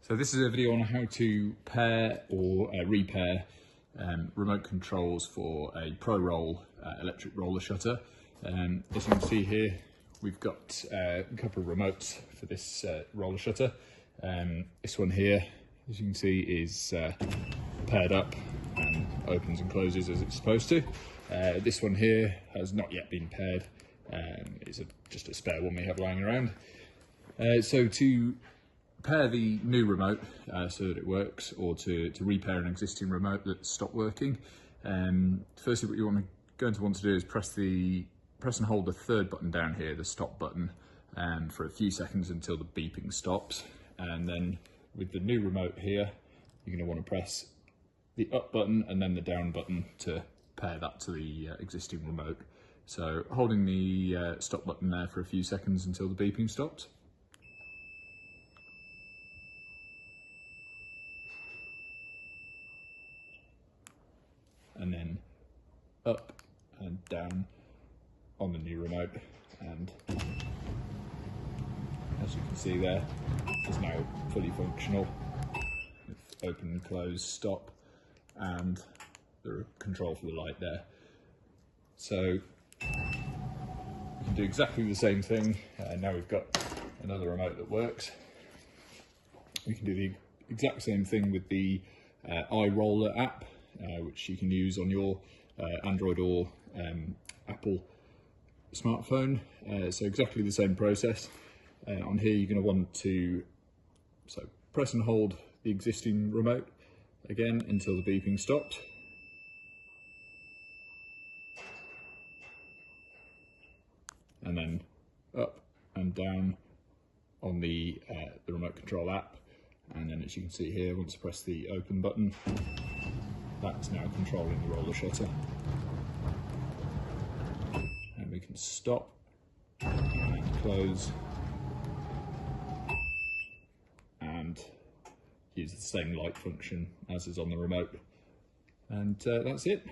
So this is a video on how to pair or repair remote controls for a ProRoll electric roller shutter. As you can see here, we've got a couple of remotes for this roller shutter. This one here, as you can see, is paired up and opens and closes as it's supposed to. This one here has not yet been paired. It's just a spare one we have lying around. So to pair the new remote so that it works, or to repair an existing remote that's stopped working, firstly what you're going to want to do is press and hold the third button down here, the stop button, for a few seconds until the beeping stops. And then with the new remote here, you're going to want to press the up button and then the down button to pair that to the existing remote. So holding the stop button there for a few seconds until the beeping stops. And then up and down on the new remote, and as you can see there, it's now fully functional with open and close, stop, and the control for the light there. So we can do exactly the same thing. Now we've got another remote that works. We can do the exact same thing with the iRoller app, which you can use on your Android or Apple smartphone. So exactly the same process. On here you're going to want to press and hold the existing remote again until the beeping stops. And then up and down on the remote control app. And then as you can see here, once I press the open button, that's now controlling the roller shutter. And we can stop and close and use the same light function as is on the remote. And that's it.